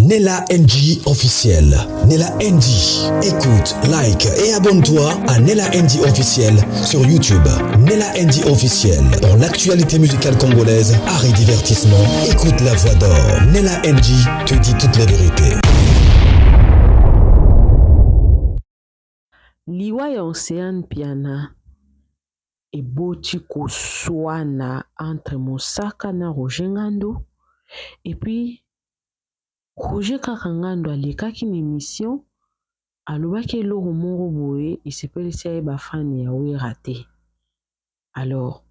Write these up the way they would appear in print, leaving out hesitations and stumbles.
Nella NG officiel. Nella NG. Écoute, like et abonne-toi à Nella NG officiel sur YouTube. Nella NG officiel. Pour l'actualité musicale congolaise, art et divertissement, écoute la voix d'or. Nella NG te dit toute la vérité. Liwa ya Océane Piana eboti koswana entre Mosaka na Roger Ngando. Et puis Roger Kakangando alekaki na émission alobaki eloko moko boye esepelisi ye bafani ya Wera te. Alors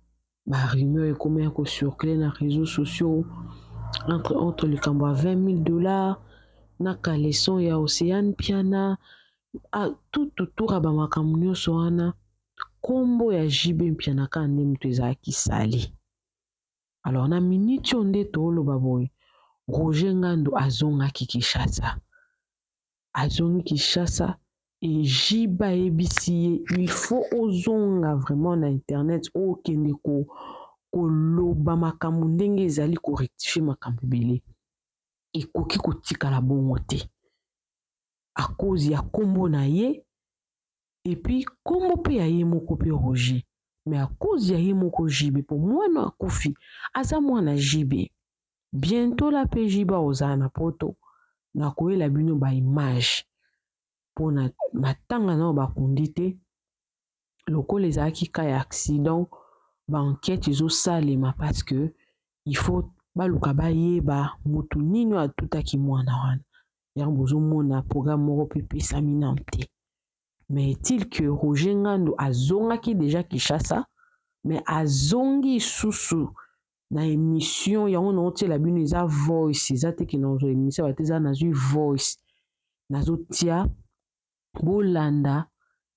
barumeur ekomaki kocircule na réseaux sociaux entre likambo ya $20,000 na kaleson ya Océane Piana tututura bamakambo nyonso wana kombo ya JB Piana ka nde moto ezalaki sali. Alors na minute oyo nde toloba boye Roger Ngando azongaki Kinshasa. Azongi Kinshasa et Jiba ebisi ye il faut ozonga vraiment na internet okende koloba makambo ndenge ezali korectifie makambo ebele ekoki kotikala bongo te à cause ya kombo na ye et puis kombo pe ya ye moko pe Roger mais à cause ya ye moko JB po mwana akufi aza mwana JB. Bientôt la PJBA ozana poto na koyela bino ba image pona matanga na bakundi te lokola ezalaki ka ya accident ba enquête ezosalema parce que il faut baluka bayeba motu nini atutaki mwana wana yango bozomona programme moko pe pesami na te. Mais est-il que Roger Ngando azongaki déjà Kinshasa mais azongi susu na émission yango na otiela bino eza voice eza teke na émission bateza nazwi voice nazotia bolanda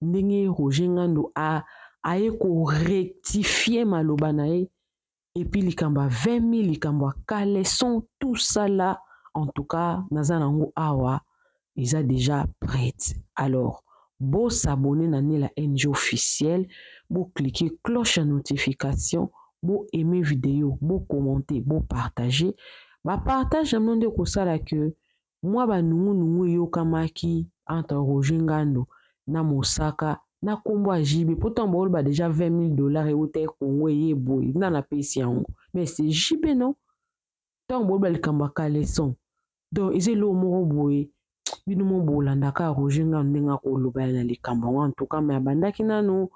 ndenge Roger Ngando aye korectifier maloba na ye et puis likambo ya 20,000 likambo ya kaleson tout ça là en tout cas naza nango awa eza déjà prête. Alors bo s'abonner na Nella NG officiel, bo cliquer cloche à notification, bo aimer vidéo, bo commenter, bo partager. Ba partage na monde ko sala que moi ba nungu yokamaki entre Roger Ngando na Mosaka na kombo ya JB pourtant bo ba déjà $20,000 et ote Congo ye boy na la pesi yango mais c'est JB non tant bo ba likamba kaleson donc ezelo moko boye bino mo bolandaka Roger Ngando ndenga koloba na likambo en tout cas mais abandaki nano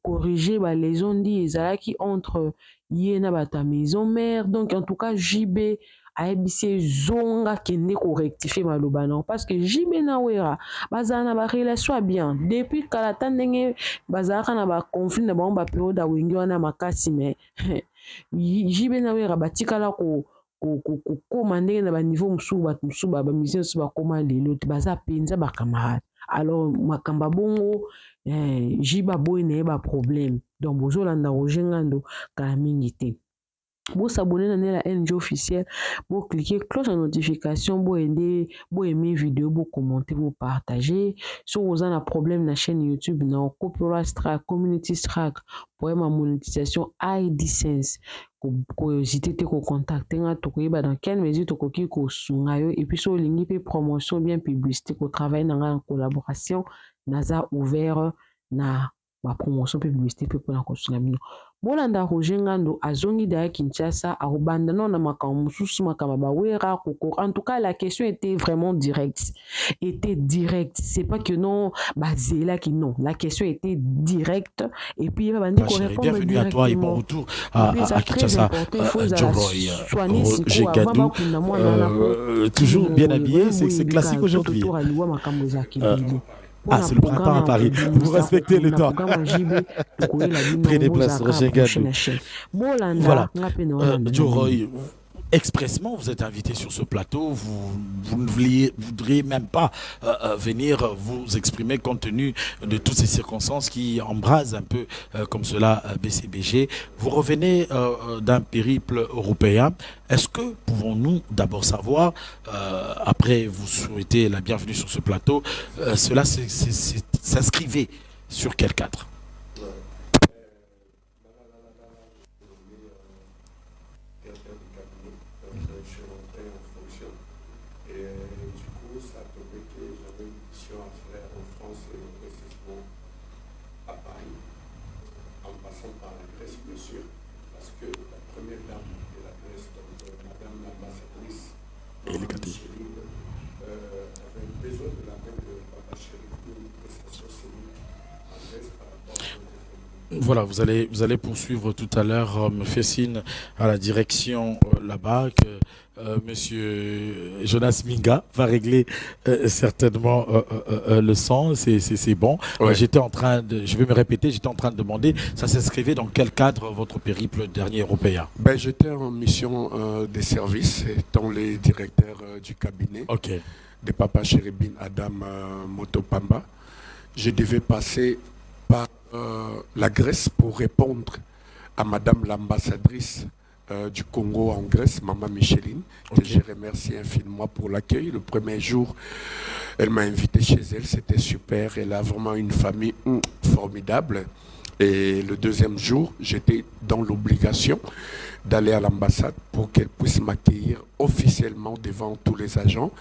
corriger ba les ondi ezalaki entre ye na bata maison mère donc en tout cas JB aebisi zonga kende ko rectifier maloba non parce que JB na Wera bazana ba relation bien depuis kala tandenge bazaka na ba conflit na ba période wengi wana makasi mais JB na Wera batikala ko koma ndenge na ba niveau musubu bato musubu ba musicien musubu bakoma lelo te baza penza ba camarade. Alors makamba bongo jiba boy na ba problème donc bozolanda Roger Ngando kala mingi te. Bo s'abonner na Nella NG officiel, bo cliquer cloche de notification, bo aider, bo aimer vidéo, bo commenter, bo partager. Si vous avez un problème na chaîne YouTube, na copyright strike, community strike, pour ma monétisation AdSense, ko hésiter te ko contacter nga to ko yeba dans quelle mesure to ko ki ko sunga yo et puis so lingi pe promotion bien publicité ko travailler na en collaboration naza ouvert na ba promotion pe publicité pe pour na ko sunga bino. Bolanda Roger Ngando azongi da Kinshasa arobanda non na makambo mususu makambo ba Wera koko. En tout cas la question était vraiment directe. C'est pas que non bazela qui non. La question était directe et puis il va bandi ko répondre bienvenue directement. À toi et bon retour à Kinshasa. Roger Ngando toujours bien habillé, c'est classique aujourd'hui. C'est le printemps à Paris. Vous respectez le temps. Prenez place, Roger Ngando. Voilà. Joe Roy, expressement, vous êtes invité sur ce plateau. Vous ne voudriez même pas venir vous exprimer compte tenu de toutes ces circonstances qui embrasent un peu comme cela BCBG. Vous revenez d'un périple européen. Est-ce que pouvons-nous d'abord savoir, après vous souhaiter la bienvenue sur ce plateau, cela s'inscrivait sur quel cadre? Et sûr, parce que la première dame de la Grèce, donc Madame l'ambassadrice, Micheline, avait besoin de la main de Papa Chéri pour une prestation scénique en Grèce par rapport à voilà, vous allez poursuivre tout à l'heure. Me fait signe à la direction là-bas que Monsieur Jonas Minga va régler certainement le son. C'est bon. Ouais. Je vais me répéter, j'étais en train de demander, ça s'inscrivait dans quel cadre votre périple dernier européen? J'étais en mission des services, étant les directeurs du cabinet de Papa Chéri Bin Adam Motopamba. Je devais passer par la Grèce pour répondre à Madame l'ambassadrice du Congo en Grèce, Maman Micheline, que je remercie infiniment pour l'accueil. Le premier jour, elle m'a invité chez elle, c'était super. Elle a vraiment une famille formidable. Et le deuxième jour, j'étais dans l'obligation d'aller à l'ambassade pour qu'elle puisse m'accueillir officiellement devant tous les agents.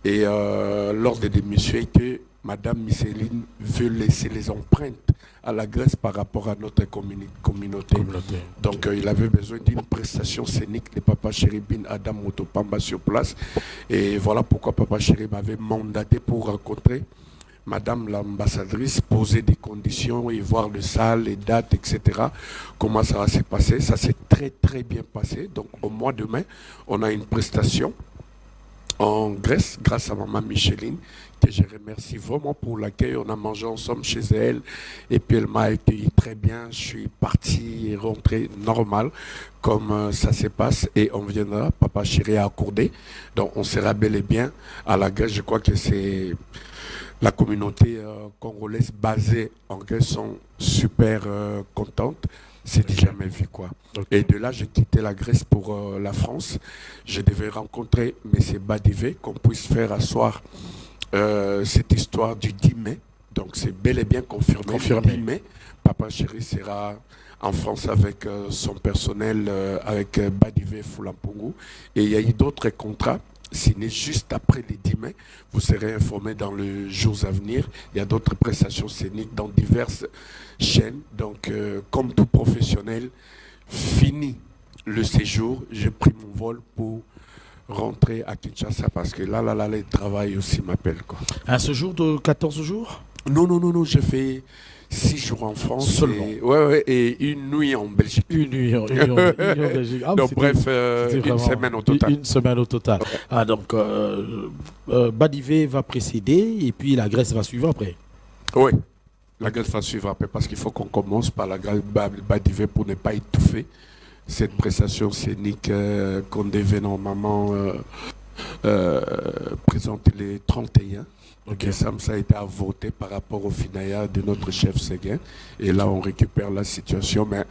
Et l'ordre des messieurs est que Madame Micheline veut laisser les empreintes à la Grèce par rapport à notre communauté. Donc il avait besoin d'une prestation scénique de Papa Chéri Bin Adam Motopamba sur place. Et voilà pourquoi Papa Chéri m'avait mandaté pour rencontrer Madame l'ambassadrice, poser des conditions et voir le salle, les dates, etc. Comment ça va se passer. Ça s'est très très bien passé. Donc au mois de mai, on a une prestation en Grèce, grâce à Maman Micheline, que je remercie vraiment pour l'accueil. On a mangé ensemble chez elle et puis elle m'a accueilli très bien. Je suis parti et rentré normal comme ça se passe et on viendra. Papa Chéri a accordé. Donc on sera bel et bien à la Grèce. Je crois que c'est la communauté congolaise basée en Grèce sont super contentes. C'est jamais vu quoi. Et de là, j'ai quitté la Grèce pour la France. Je devais rencontrer M. Badivé, qu'on puisse faire asseoir cette histoire du 10 mai. Donc c'est bel et bien confirmé. Le 10 mai, Papa Chéri sera en France avec son personnel, avec Badivé Foulampongo. Et il y a eu d'autres contrats signés juste après les 10 mai. Vous serez informés dans les jours à venir. Il y a d'autres prestations scéniques dans diverses chaînes. Donc, comme tout professionnel, fini le séjour, j'ai pris mon vol pour rentrer à Kinshasa parce que là, le travail aussi m'appelle. Un séjour de 14 jours? Non, j'ai fait 6 jours en France. Seulement. Et une nuit en Belgique. Une nuit en Belgique. Donc bref, une semaine au total. Une semaine au total. Ah, donc, Badivé va précéder et puis la Grèce va suivre après. Oui, la Grèce va suivre après parce qu'il faut qu'on commence par la Grèce Badivé pour ne pas étouffer cette prestation scénique qu'on devait normalement présenter les 31. Ça a été à voter par rapport au FINAIA de notre chef Séguin. Et là, on récupère la situation. Mais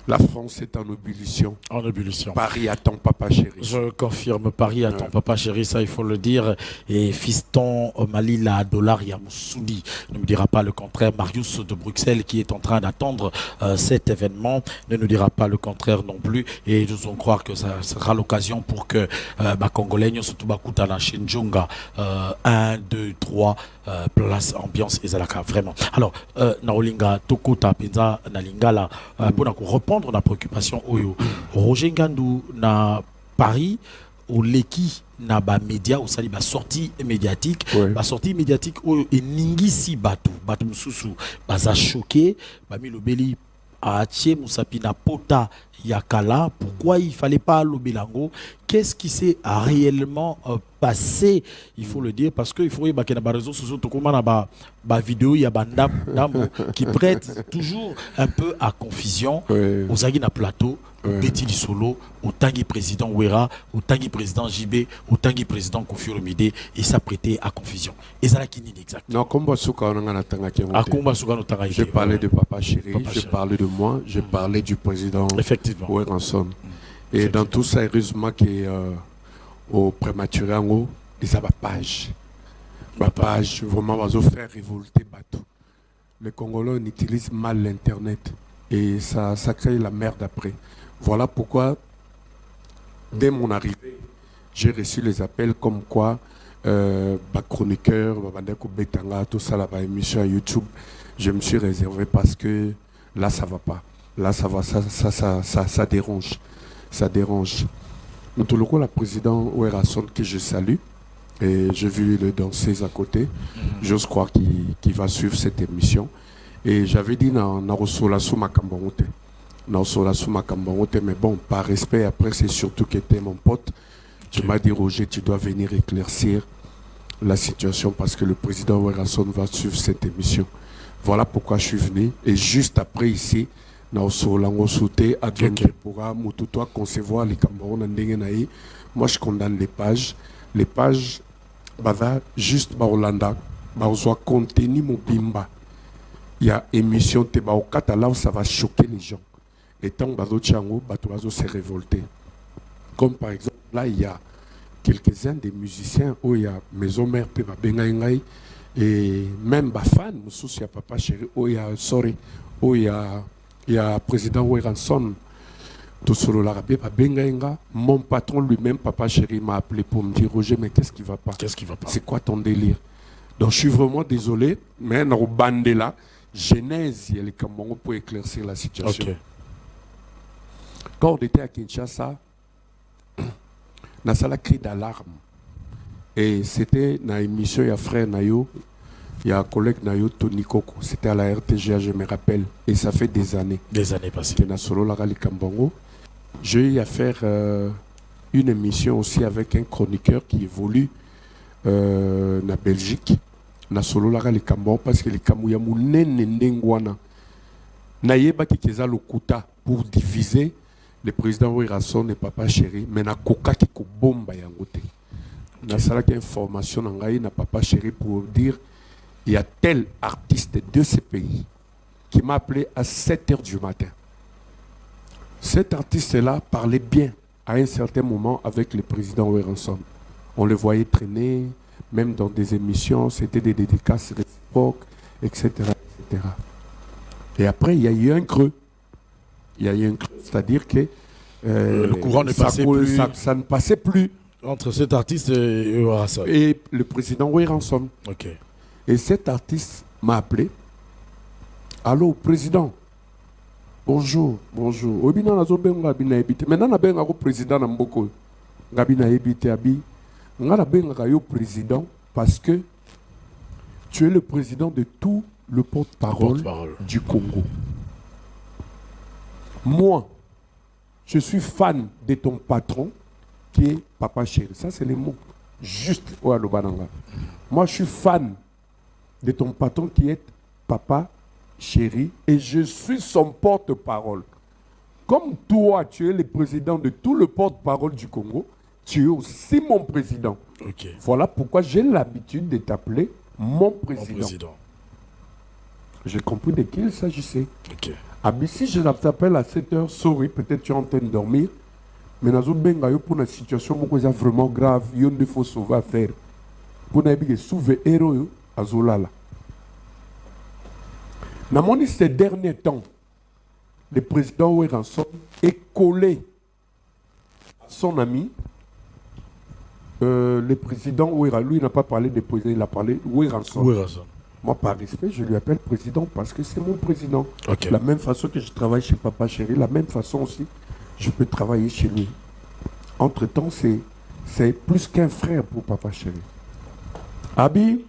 la France est en ébullition. En ébullition. Paris attend Papa Chéri. Je confirme, Paris attend Papa Chéri, ça il faut le dire. Et fiston Malila Dollar Yamoussoudi ne me dira pas le contraire. Marius de Bruxelles qui est en train d'attendre cet événement ne nous dira pas le contraire non plus. Et nous allons croire que ça sera l'occasion pour que Congolais, surtout Bakuta la Shinjonga, 1, 2, 3, place, ambiance, ezalaka, vraiment. Alors, Naolinga, Tokota, Penza, Nalingala, pour reprendre la préoccupation, Roger Ngandou, na Paris, ou l'équipe na ba média ou sali ba sortie médiatique ou eningisi batu mususu baza choqué ba mi lobeli a atie musapi na pota yakala. Pourquoi il fallait pas lobelango? Qu'est-ce qui s'est réellement passé? Il faut le dire parce que il faut y avoir des réseaux sociaux tout comme ba vidéo il y a bandam qui prête toujours un peu à confusion. Aux agi na plateau Betty Solo, au tangi président Ouera, au tangi président JB, au tangi président Kofi Olomide, et ça prêtait à confusion. Et ça qui n'est exact. Non, comme j'ai parlé de Papa Chéri, j'ai parlé de moi, j'ai parlé du président Oueranson. Et dans tout ça, heureusement au prématuré en haut, ils ont ma page vraiment va faire révolter Batou. Les Congolais utilisent mal l'internet et ça crée la merde après. Voilà pourquoi, dès mon arrivée, j'ai reçu les appels comme quoi chroniqueur, tout ça, émission à YouTube, je me suis réservé parce que là, ça ne va pas. Là, ça va, ça dérange. Ça dérange. Tout le coup, le président Ouerason, que je salue, et j'ai vu le danser à côté, j'ose croire qu'il va suivre cette émission. Et j'avais dit, mais bon, par respect, après, c'est surtout que tu es mon pote. Tu m'as dit, Roger, tu dois venir éclaircir la situation parce que le président Ouerason va suivre cette émission. Voilà pourquoi je suis venu. Et juste après, ici, moi je condamne les pages. Les pages, juste Hollanda, contenu Mobimba. Il y a émission Tebaokata là où ça va choquer les gens. Et tant que se révolter. Comme par exemple, là, il y a quelques-uns des musiciens où il y a Maison Mère et même Bafan, il y a Papa Chéri, où il y a Sorry, où il y a président Ouerason. Mon patron lui-même, Papa Chéri, m'a appelé pour me dire Roger, mais qu'est-ce qui va pas? Qu'est-ce qui va pas? C'est quoi ton délire? Donc je suis vraiment désolé, mais dans le bandé là, Genèse, il y a les Camerounais pour éclaircir la situation. Okay. Quand on était à Kinshasa, on a cri d'alarme. Et c'était dans l'émission, il y a frère Nayo, il y a un collègue Nayo, Tony Koko. C'était à la RTGA, je me rappelle. Et ça fait des années. Des années passées. C'était dans Solo Lagali Kambongo. J'ai eu à faire une émission aussi avec un chroniqueur qui évolue en Belgique. Dans Solo Lagali Kambongo, parce que les Kamouyamu Nenendengwana. Nayeba qui keza lokuta pour diviser le président Ouerason et Papa Chéri, mais na koka qui ko bomba yangote. Na sala qui information ngai na Papa Chéri pour dire il y a tel artiste de ce pays qui m'a appelé à 7h du matin. Cet artiste-là parlait bien à un certain moment avec le président Ouerason. On le voyait traîner, même dans des émissions, c'était des dédicaces réciproques, etc., etc. Et après, il y a eu un creux. Il y a eu un creux, c'est-à-dire que le courant ne passait plus. Ça ne passait plus entre cet artiste et Ouerason. Et le président Ouerason. Ok. Et cet artiste m'a appelé. Allô, président. Bonjour, bonjour. Maintenant, je suis président Namboko. Président parce que tu es le président de tout le porte-parole du Congo. Moi, je suis fan de ton patron qui est Papa Chéri. Ça, c'est les mots juste au Alobananga. Moi, je suis fan de ton patron qui est Papa Chéri et je suis son porte-parole. Comme toi, tu es le président de tout le porte-parole du Congo, tu es aussi mon président. Okay. Voilà pourquoi j'ai l'habitude de t'appeler mon président. J'ai compris de qui il s'agissait. Okay. Si je t'appelle à 7h, sorry, peut-être tu es en train de dormir, mais dans une situation vraiment grave, il y a des faut sauver à faire. Pour sauver les héros à Zolala. Dans ces derniers temps, le président Ouerason est collé à son ami. Le président Ouerason, lui, n'a pas parlé de président, il a parlé de Ouerason. Moi, par respect, je lui appelle président parce que c'est mon président. Okay. La même façon que je travaille chez Papa Chéri, la même façon aussi, je peux travailler chez lui. Entre-temps, c'est plus qu'un frère pour Papa Chéri. Abi,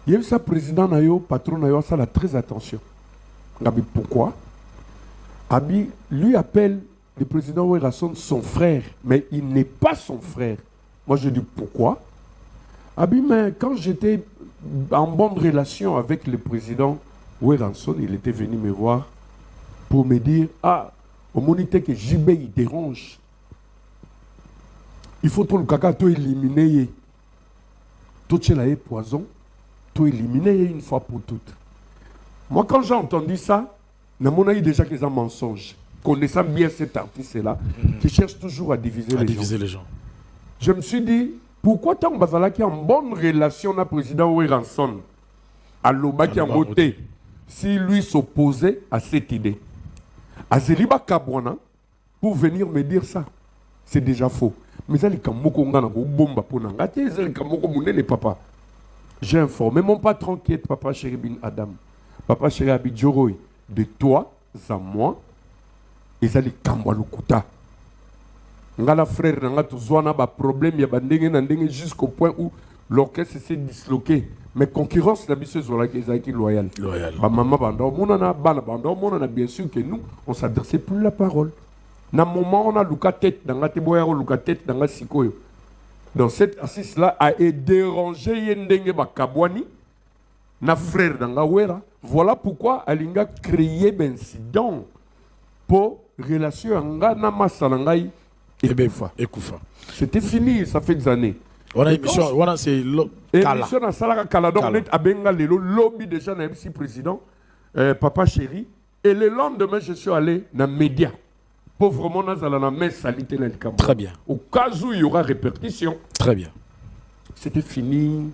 il y a eu ça, président Nayo, patron Nayo, ça, là, très attention. Abi, pourquoi? Abi, lui appelle le président Ouerason son frère, mais il n'est pas son frère. Moi, je dis pourquoi? Abi, mais quand j'étais en bonne relation avec le président Ouerason, il était venu me voir pour me dire, ah, au monité que JB il dérange, il faut tout le caca tout éliminer. Tout ce poison, tout éliminer une fois pour toutes. Moi, quand j'ai entendu ça, je me déjà que c'est un mensonge. Connaissant bien cet artiste-là, qui cherche toujours à diviser les gens. Je me suis dit, pourquoi tant que qui a en bonne relation avec le président Ouerason, à l'Oba qui a voté, si lui s'opposait à cette idée? Azeliba Kabwana, pour venir me dire ça, c'est déjà faux. Mais ça, j'ai informé mon patron qui est Papa Chéri Bin Adam. Papa Chéri Abidjoroy, de toi à moi, ils allaient kambwa lokuta. Ngala frère nanga tozwana ba problème ya bandenge na ndenge jusqu'au point où l'orchestre s'est disloqué. Mais concurrence la biseuse voilà qui loyal. Ba maman bando monana bana bando monana bien sûr que nous on s'adressait plus la parole. Na moment on a luka tête dans la teboya luka tête dans la sikoyo. Donc cette assise là a dérangé yendenge ba kabwani na frère dans la wera. Voilà pourquoi alinga créé d'incident pour relation anga na masalangai et Ekoufa. C'était fini, ça fait des années. On a émission, on c'est émission na salaka kala donc net abenga lelo lobby déjà na MC président papa chéri et le lendemain je suis allé dans média. Pauvrement nazala na messe salité na likamba. Très bien. Au cas où il y aura répercussion. Très bien. C'était fini.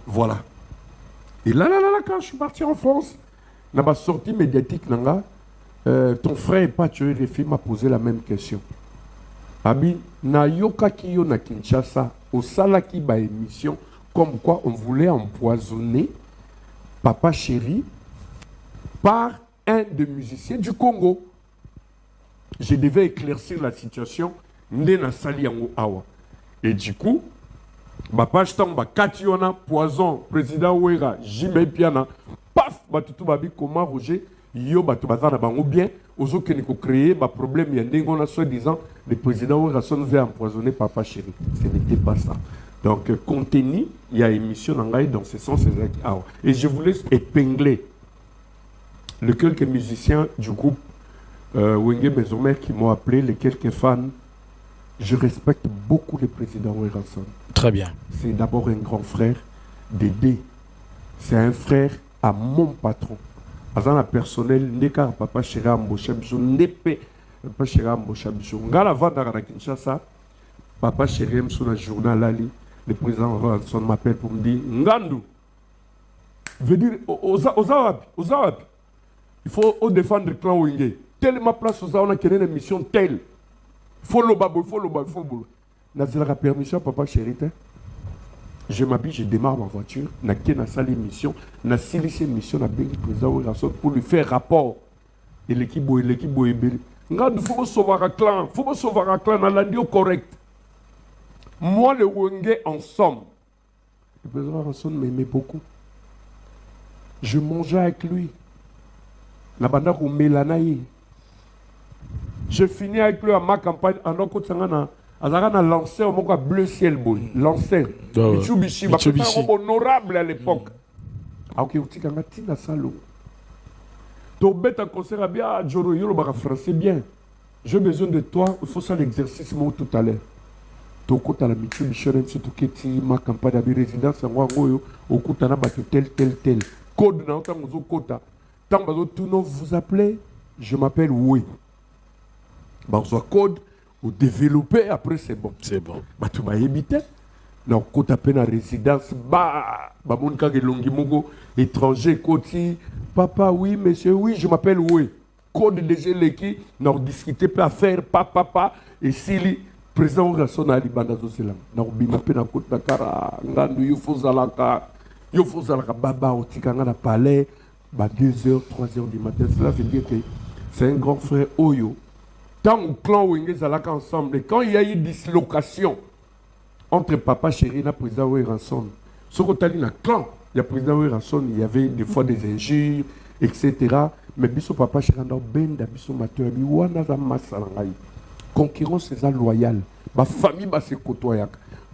Voilà. Et là, quand je suis parti en France, dans ma sortie médiatique, ton frère Patchoui Refi m'a posé la même question. Abi, na yoka kiyo na Kinshasa, au salaki ba émission, comme quoi on voulait empoisonner Papa Chéri par un des musiciens du Congo. Je devais éclaircir la situation, Ndena Sali Yango Awa. Et du coup, PapaChtamba Kationa, Poison, Président Ouera, Jimé Piana, paf, Batutu Babi, comment Roger, Yo Batubazana Bango bien, aux autres qui ont créé, bah problème, il y a des gens soi-disant, le président Ouera son veut empoisonner Papa Chéri. Ce n'était pas ça. Donc, contenu, il y a émission dans ce sens, et je voulais épingler les quelques musiciens du groupe Wenge Bezomer qui m'ont appelé, les quelques fans. Je respecte beaucoup le président Ouerason. Très bien. C'est d'abord un grand frère d'aider. C'est un frère à mon patron. Azan la personnel, n'est papa chéri Mboshabiso, n'est pas chéri Mboshabiso. Ngala vanda na Kinshasa, papa chéri Msuna journal Ali, le président Ouerason m'appelle pour me dire Ngandu. Veut dire Ozawapi. Il faut défendre le clan Wenge. Telle ma place aux on a créé une émission telle. Faut le babo. Nazila la permission, papa chéri. Je m'habille, je démarre ma voiture. Na salle émission, na silissé émission, na bien président pour lui faire rapport. Et l'équipe boye. Ngad faut sauver un clan, na l'andio correct. Moi le Wenge ensemble. Le président Rasson m'aimait beaucoup. Je mangeais avec lui. La banda ko melanaye. Je finis avec lui à ma campagne en Okotangana. Azarana lancé au mot bleu ciel boy. Lancé. Mitsubishi. Honorable à l'époque. Ah ok, tu as dit la salle. Ton bête en concert à bien, Joro Yolo Bara français bien. J'ai besoin de toi, il faut ça l'exercice moi tout à l'heure. Ton côté à la Mitsubishi, surtout que tu ma campagne de résidence en Wangoyo, au Koutana battu tel. Code dans ton Kota. Tant que tout le monde vous appelez, je m'appelle Oui. Bah, on code, ou développer, après c'est bon. C'est bon. Bah, tu m'as évité. Non, quand tu as peine à résidence, mon cas est Longimogo, étranger, côté. Papa, oui, monsieur, oui, je m'appelle Oui. Code déjà l'équipe, non, discuter, pas faire, papa, et si le président Rasson a dit, non, bima peine à côté Dakar, Ngandu, Yofozalaka, Baba, Otikanga, la palais, 2h, 3h du matin. Cela veut dire que c'est un grand frère Oyo. Tant que le clan Wenge Zalaka ensemble, et quand il y a eu dislocation entre Papa Chéri et le président Ouerason, ce qu'on a dit dans le clan, il y a le président Ouerason, il y avait des fois des injures, etc. Mais biso Papa Chéri a benda, biso mateur, biwana za masalangai. Concurrence c'est loyale. Ma famille va se côtoyer.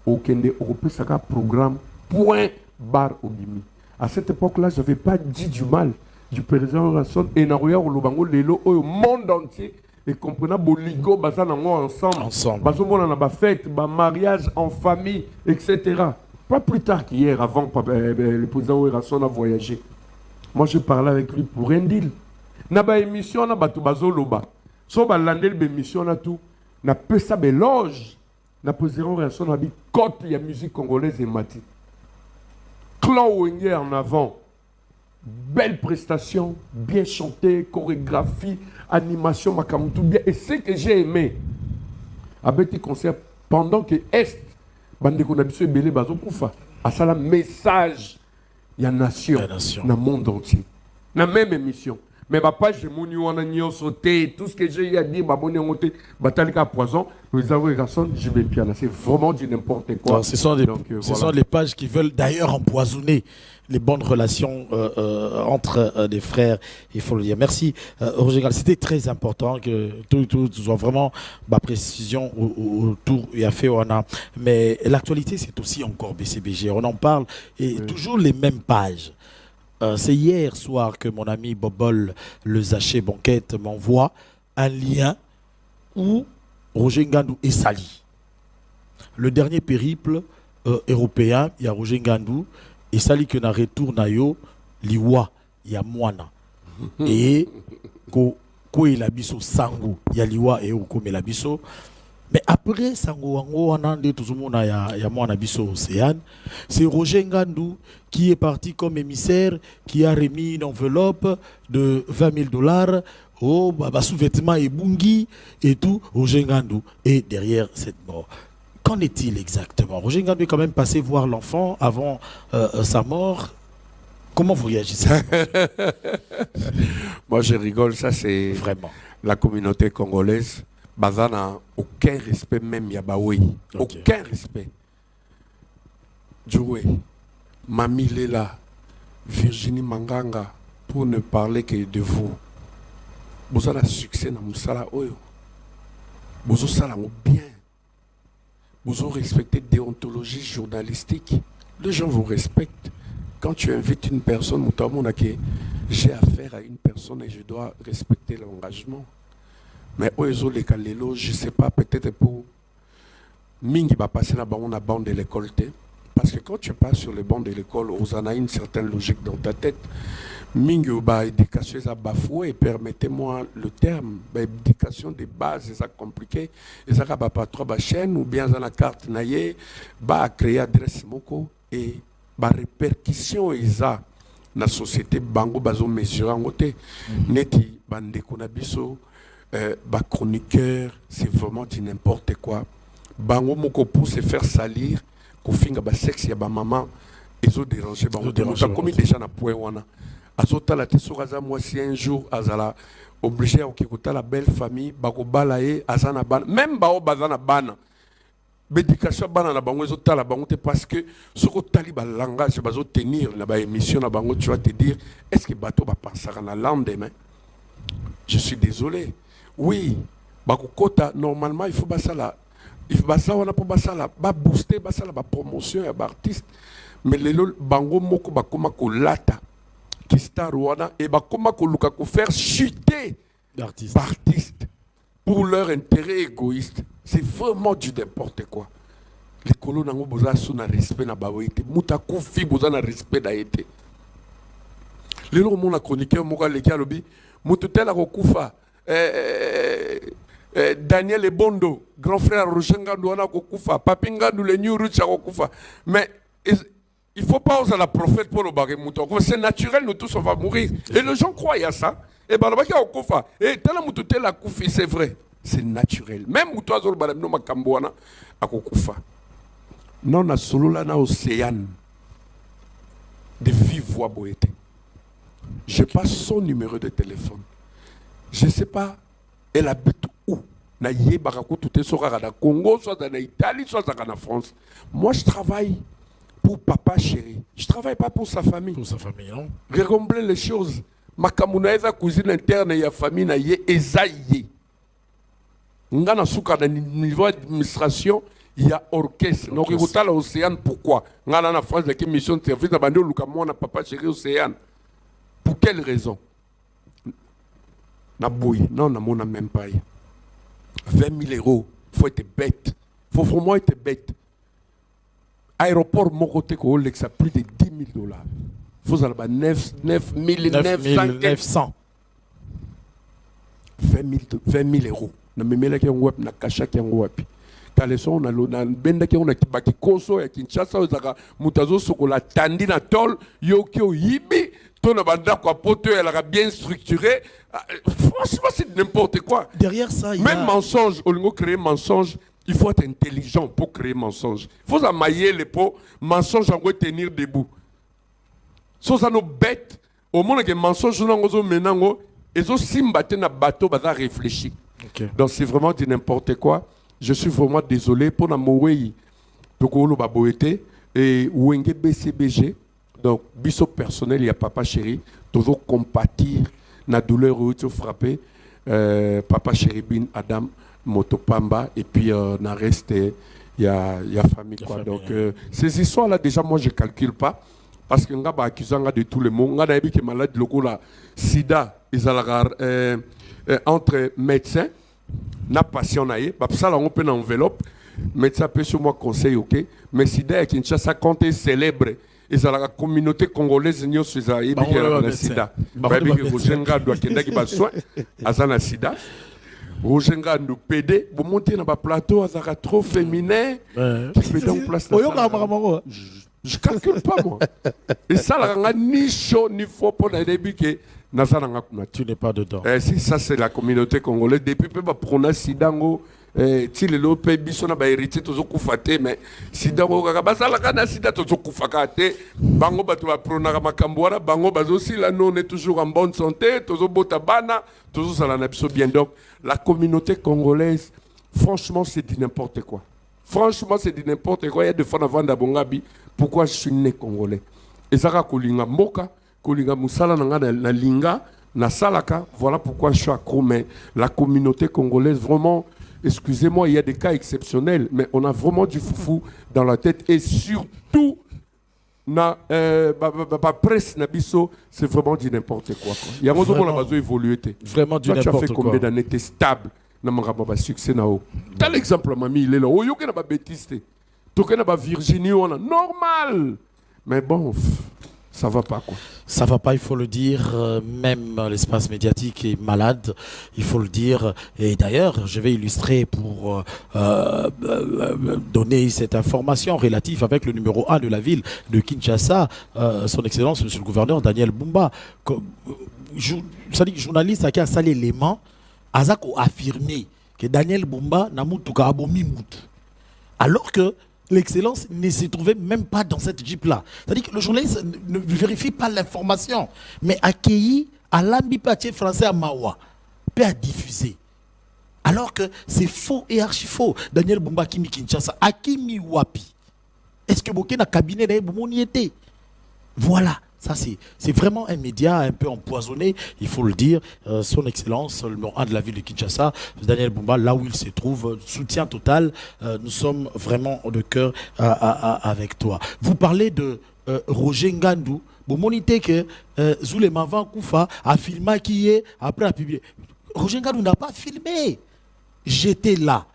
Au Kende, Européen, ça a un programme point barre au Bimi. À cette époque-là, je n'avais pas dit du mal du président Ouerason et Narouya ou Lobango, Lelo, au monde entier. Et comprenant Boligo, Bazanango ensemble. Bazomona na ba fête, ba mariage en famille, etc. Pas plus tard qu'hier, avant le président Ouerason a voyagé. Moi, je parlais avec lui pour un deal. Na ba émission na batu bazoloba. So ba landel be émission na tout. Na pesa be loge. Na président Ouerason a dit côte ya musique congolaise et mati. Clan Wenge en avant. Belle prestation, bien chanté, chorégraphie, animation, makamou, tout bien. Et ce que j'ai aimé, avec les concerts, pendant que Est, bande qu'on a dit belé bazo koufa, à ça la message, il y a nation, dans le monde entier. Dans la même émission. Mais ma page, je m'en sauté, tout ce que j'ai eu à dire, ma bonne monté, Batalika Poison, nous avons les garçons, je vais bien. C'est vraiment du n'importe quoi. Non, ce sont les pages qui veulent d'ailleurs empoisonner les bonnes relations entre des frères, il faut le dire. Merci, Roger Gal. C'était très important que tout soit vraiment ma précision autour et à fait. Mais l'actualité, c'est aussi encore BCBG. On en parle et toujours les mêmes pages. C'est hier soir que mon ami Bobol Le Zaché Banquette m'envoie un lien où Roger Ngandou est sali. Le dernier périple européen, il y a Roger Ngandou et sali que na retour na yo liwa ya mwana et ko il a biso sango ya liwa et ko me la biso. Mais après sango wango wanande tuzumuna ya mwana biso Océane, c'est Roger Ngandou qui est parti comme émissaire, qui a remis une enveloppe de $20,000 au sous-vêtements et bungi et tout. Roger Ngandou est derrière cette mort. Qu'en est-il exactement? Roger Ngandou est quand même passé voir l'enfant avant sa mort. Comment vous réagissez? Moi, je rigole. Ça, c'est vraiment la communauté congolaise. Bazana, aucun respect même Yabaoui. Okay. Aucun respect. Joué. Mami Lela, Virginie Manganga, pour ne parler que de vous. Vous avez succès dans Moussala Oyo. Vous avez bien. Vous avez respecté la déontologie journalistique. Les gens vous respectent. Quand tu invites une personne, j'ai affaire à une personne et je dois respecter l'engagement. Mais je ne sais pas, peut-être pour Mingi va passer dans la bande de l'école. Parce que quand tu passes sur les bancs de l'école, on a une certaine logique dans ta tête. Mingi ba éducation ça bafoué, permettez-moi le terme, éducation de base c'est compliqué. Et ça va pas trop ba chaîne ou bien dans la carte naïe, ba créer adresse moko et ba répercussion isa na société bango bazo mesurer en côté. Neti bande konabiso chroniqueur, c'est vraiment du n'importe quoi. Bango moko pour se faire salir, ko finga ba sexe ya ba maman, ils ont dérangé bango. Comme déjà na point wana. Azota la tesoraza moi si un jour azala obligé à okikuta la belle famille, bako balaye azana ban, même bao bazana bana. Bédication bana na bango ezota la bango te parce que ce que tali ba langage bazo tenir na ba émission na bango, tu vas te dire est-ce que bateau va penser à la lendemain? Je suis désolé. Oui, bakokota normalement il faut basala, il faut basala on a pour basala, ba booster basala ba promotion ya ba artiste, mais les bango moko bakoma ko lata qui star wana et bakoma ko luka ko faire chuter d'artistes pour leur intérêt égoïste. C'est vraiment du n'importe quoi. Les colons n'ont pas besoin de respect na baoite, muta kufi besoin de respect d'aité. Les gens mon chroniqueur moka leki alobi mututela ko kufa. Daniel Ebondo, grand frère Roger Ngandou wana kokufa, Papi Ngandou le New Rich kokufa. Mais il ne faut pas oser la prophète pour le barrer mouton. C'est naturel, nous tous on va mourir. Et les gens croient à ça. Et ben là kokufa. Et tala moutouté la koufi, c'est vrai. C'est naturel. Même mouton azol balam no makamboana akokufa. Non na solo là na océan. De vive voix boété. Je passe son numéro de téléphone. Je ne sais pas, elle habite où? Na yé barakou tout est sur la Congo, soit en Italie, soit en France. Moi, je travaille pour papa chéri. Je ne travaille pas pour sa famille. Pour sa famille, non? Regardez les choses. Ma kamunaïza cousine interne et la famille na yé ezaïe. Ngana souka dans niveau d'administration, il y a orchestre. Donc, il y a l'océan. Pourquoi? Ngana na France, la mission de service, na bande lukamona papa chéri océan. Pour quelle raison? Na bouille, non, na mon même pas. 20 000 €, il faut être bête. Il faut vraiment être bête. Aéroport Mokote Kolex a plus de 10 000 $. Il faut aller à 9 900. 20 000 €. Na memela ki ngwap na kasha ki ngwap. Kaleso na lo na benda ki ona kibaki koso ya Kinshasa ozaka mutazo sokola tandi na tol yo ki oyibi. Elle a bien structuré. Franchement, c'est n'importe quoi. Derrière ça, même mensonge, au lieu de créer mensonge, il faut être intelligent pour créer mensonge. Il faut amailler les pots, mensonge en tenir debout. Si ça nous bête, au moment que mensonge, Ils ont simbaté na bateau, bah réfléchi. Donc c'est vraiment du n'importe quoi. Je suis vraiment désolé pour la mourir. Tokolo baboete et Wenge BCBG. Donc biso personnel, il y a papa chéri, toujours compatir na douleur où tu frappé. Papa chéri bin Adam Motopamba et puis na reste il y a famille quoi. Donc ces histoires là déjà moi je calcule pas. Parce que nga ba accusanga de tout le monde, nga dabi que malade loko la sida izalaga entre médecins na patient naie, ba ça là on peut en enveloppe, médecin peut sur moi conseil OK, mais sida et Kinshasa compte célèbre izalaga communauté congolaise nyo seza yebi que la sida. Ba bi que Rojenga doit kenda ki ba soin azana sida. Rojenga nous pédé, vous montez dans ba plateau azaka trop féminin, qui pédé en place. Je calcule pas moi. Et ça, là, ni chaud ni faux pour les débuts que tu n'es pas dedans. Ça, c'est la communauté congolaise. Depuis peu, prendre Sidango, si les autres pays sont hérité, tous au faté, mais Sidango, Kabasala, Sida, tous au Koufakate, Bango, Batu, Prona, Makambouara, Bango, Bazosi, là, nous, on est toujours en bonne santé, tous au Botabana, tous à la bien. Donc, la communauté congolaise, franchement, c'est du n'importe quoi. Franchement, c'est du n'importe quoi. Il y a des fois avant d'Abongabi. Pourquoi je suis né congolais? Et ça, Kolinga Moka, Kolinga Moussala, na Linga, na Salaka. Voilà pourquoi je suis accro. Mais la communauté congolaise, vraiment, excusez-moi, il y a des cas exceptionnels, mais on a vraiment du foufou dans la tête. Et surtout, na presse Nabiso, c'est vraiment du n'importe quoi. Il y a un moment où on a besoin d'évoluer. Vraiment du n'importe quoi. Tu as fait combien d'années? Tu es stable. Succès nao. Tel exemple, mamie, il est là. Oh, il y a pas bêtise. Tu as pas Virginie, normal. Mais bon, ça va pas quoi. Ça va pas, il faut le dire. Même l'espace médiatique est malade, il faut le dire. Et d'ailleurs, je vais illustrer pour donner cette information relative avec le numéro 1 de la ville de Kinshasa, son Excellence, Monsieur le Gouverneur Daniel Bumba. Journaliste qui a salé l'élément. Azako a affirmé que Daniel Bumba n'a mutuka abomi mutu. Alors que l'excellence ne se trouvait même pas dans cette jeep-là. C'est-à-dire que le journaliste ne vérifie pas l'information, mais accueilli à l'ambipatier français à Mawa, peut à diffuser. Alors que c'est faux et archi-faux. Daniel Bumba Kimi Kinshasa, Akimi Wapi. Est-ce que Boké n'a cabinet d'Aïboumoni était? Voilà. Ça, c'est vraiment un média un peu empoisonné, il faut le dire. Son Excellence, le numéro 1 de la ville de Kinshasa, Daniel Bumba, là où il se trouve, soutien total. Nous sommes vraiment de cœur avec toi. Vous parlez de Roger Ngandou. Vous monitez que Zoulé Mavan Koufa a filmé qui est, après a publié. Roger Ngandou n'a pas filmé. J'étais là.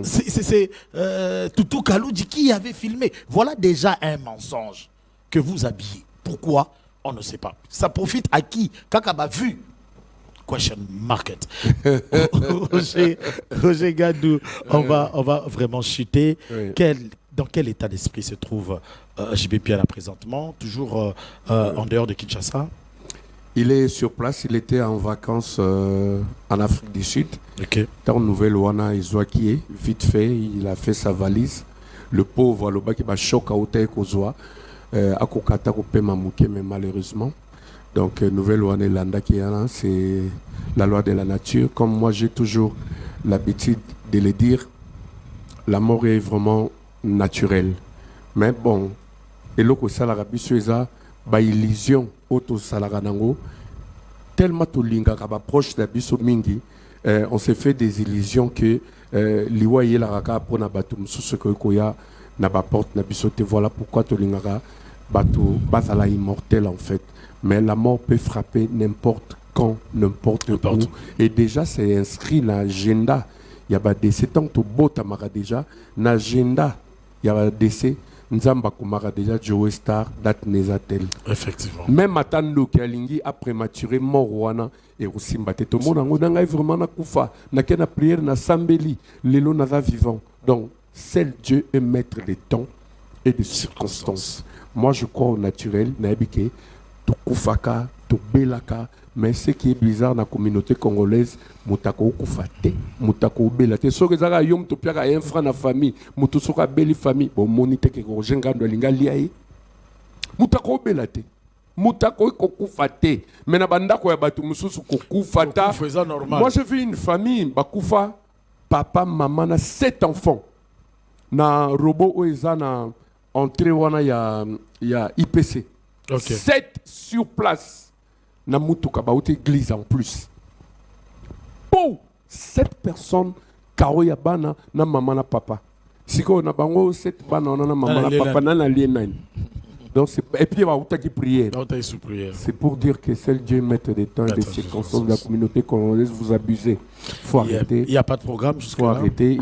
C'est Toutou Kaloudi qui avait filmé. Voilà déjà un mensonge que vous habillez. Pourquoi? On ne sait pas. Ça profite à qui? Kakaba vu. Question market. Roger Gadou, on va vraiment chuter. Oui. Dans quel état d'esprit se trouve JB Piana présentement? Toujours en dehors de Kinshasa? Il est sur place, il était en vacances en Afrique du Sud. Okay. Dans Nouvelle-Ouana, il vite fait, il a fait sa valise. Le pauvre, le bas qui va choquer à hauteur qu'Ozoa. Mais malheureusement, donc Nouvelle-Ouane Landa qui est là, c'est la loi de la nature. Comme moi j'ai toujours l'habitude de le dire, la mort est vraiment naturelle. Mais bon, et l'autre salarabi sueza ba illusion auto salaranango tellement to linga ka proche de biso mingi, on s'est fait des illusions que liwa yela raka pour na batum sous que koya na ba porte na biso te. Voilà pourquoi to linga bateau basala immortel en fait, mais la mort peut frapper n'importe quand, n'importe où. Et déjà c'est inscrit dans l'agenda. Il y a des décès tant que Botamara déjà dans l'agenda. Il y a des décès Nzamba Kumara déjà Joe Star date Nezatel. Effectivement. Même Atando Kalingi a prématuré mort wana et aussi mbaté tout le monde n'a vraiment na kufa na kena prière na sambeli lelo na vivant. Donc seul Dieu est maître des temps et des circonstances. Moi, je crois au naturel, naibike, to kufaka, to belaka, mais ce qui est bizarre dans la communauté congolaise, mutako kufate, mutako belate. So que ça yom to piaka un frère na famille, mutusoka beli famille, bon monite ke Roger Ngandou linga liaé, mutako belate. Moutako kokufa te. Mais na banda ko ya batu mususu kokufa ta. Moi j'ai vu une famille bakufa papa maman na 7 enfants. Na robot oeza na entrée wana ya IPC. 7 sur place. Na mutuka baote église en plus. Pour 7 personnes kaoya bana na maman na papa. Siko na bango 7 bana na maman na papa na lienani. Donc et puis il va qui prière. C'est pour dire que seul Dieu maître des temps et des circonstances de la communauté congolaise, vous abusez. Faut arrêter. Il n'y a pas de programme jusqu'à là. Faut arrêter.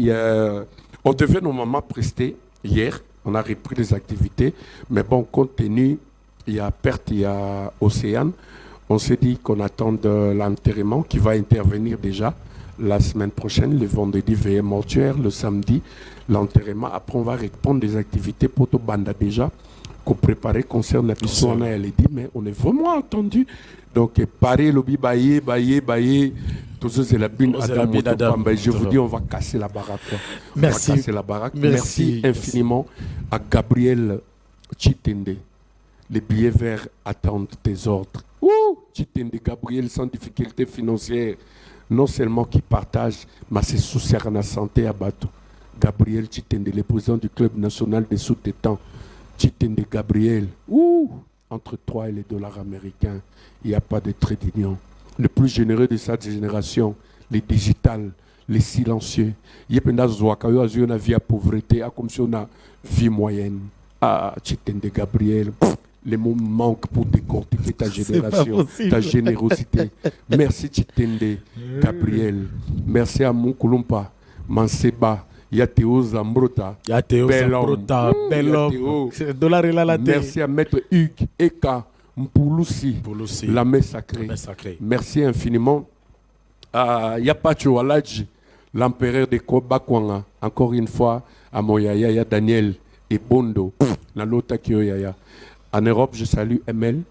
On devait normalement prester hier. On a repris les activités. Mais bon, compte tenu, il y a perte, il y a Océane. On s'est dit qu'on attend de l'enterrement qui va intervenir déjà la semaine prochaine, le vendredi veillée mortuaire, le samedi, l'enterrement. Après, on va reprendre des activités pour tout banda déjà. Qu'on préparait concerne la mission, on a dit, mais on est vraiment entendu. Donc, pareil, lobby, baillé, tout ça, c'est la bune Adam. Je vous dis, on va casser la baraque. Merci. On va casser la baraque. Merci infiniment à Gabriel Chitende. Les billets verts attendent tes ordres. Chitende, Gabriel, sans difficulté financière, non seulement qui partage, mais c'est souci à la santé à Bato. Gabriel Chitende, le président du Club national des sous-tétans. Chitende Gabriel, entre toi et les dollars américains, il n'y a pas de trait d'union. Le plus généreux de cette génération, les digital, les silencieux. Il y a des gens qui ont une vie à pauvreté, comme si on a vie moyenne. Chitende Gabriel, les mots manquent pour décortiquer ta génération, ta générosité. Merci Chitende Gabriel. Merci à Moukoulumpa, Manseba. Yateo Zambrota, bel homme. Merci à Maître Hugues Eka Mpouloussi, la main sacrée. Merci infiniment à Yapacho Aladji, l'empereur de Kobakwanga. Encore une fois, à Moyaya, Daniel et Bondo, la Lota Kioyaya. En Europe, je salue ML,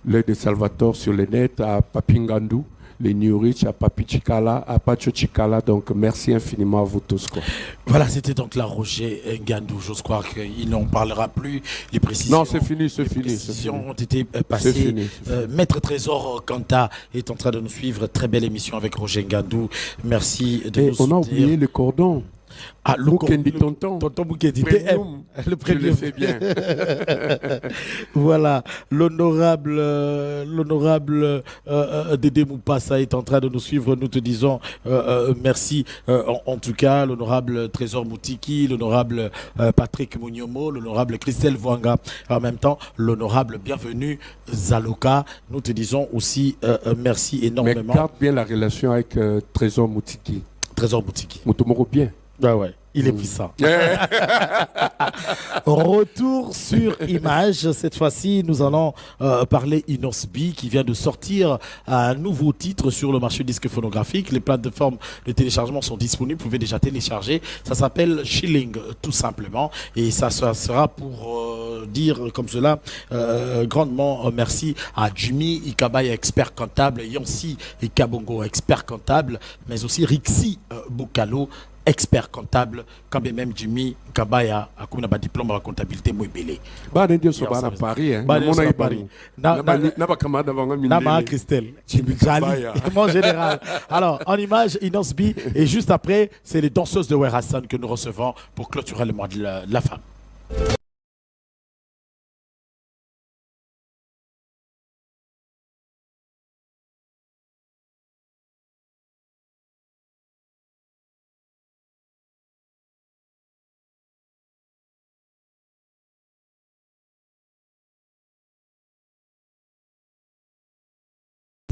l'œil de Salvatore sur le net, à Papingandou. Les New Rich, à Papi Chikala, à Pacho Chikala. Donc, merci infiniment à vous tous. Quoi. Voilà, c'était donc là Roger Ngandou. J'ose croire qu'il n'en parlera plus. Les précisions, non, c'est fini, c'est fini. Les précisions ont été passées. Fini. Maître Trésor Kanta est en train de nous suivre. Très belle émission avec Roger Ngandou. Merci de nous soutenir. On a oublié le cordon. Ah, le tonton Boukendi, le premier. Je le fais bien. Voilà, l'honorable Dédé Moupassa est en train de nous suivre. Nous te disons merci. En tout cas, l'honorable Trésor Moutiki, l'honorable Patrick Mouniomo, l'honorable Christelle Voanga. En même temps, l'honorable bienvenue Zaloka. Nous te disons aussi merci énormément. Mais garde bien la relation avec Trésor Moutiki. Trésor Moutiki. Moutomoro bien. Ah ouais, il est puissant. Retour sur Image. Cette fois-ci, nous allons parler Inosbi qui vient de sortir un nouveau titre sur le marché disque phonographique. Les plateformes de téléchargement sont disponibles. Vous pouvez déjà télécharger. Ça s'appelle Shilling, tout simplement. Et ça sera pour dire comme cela grandement merci à Jimmy Ikabaya, expert comptable, Yancy Ikabongo, expert comptable, mais aussi Rixi Bokalo, expert comptable, quand même Jimmy Kabaya a comme un diplôme en comptabilité Mouibélé. Bah Dieu soit à Paris hein. À Paris. Nama Christelle. Jimmy Kabaya. Mon général. Alors en image Inosbi et juste après c'est les danseuses de Werrasson que nous recevons pour clôturer le mois de la femme.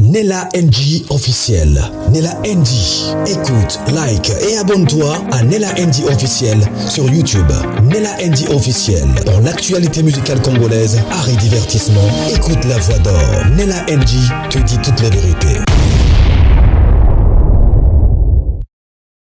Nella NG officiel. Nella NG. Écoute, like et abonne-toi à Nella NG officiel sur YouTube. Nella NG officiel. Pour l'actualité musicale congolaise, art et divertissement, écoute la voix d'or. Nella NG te dit toutes les vérités.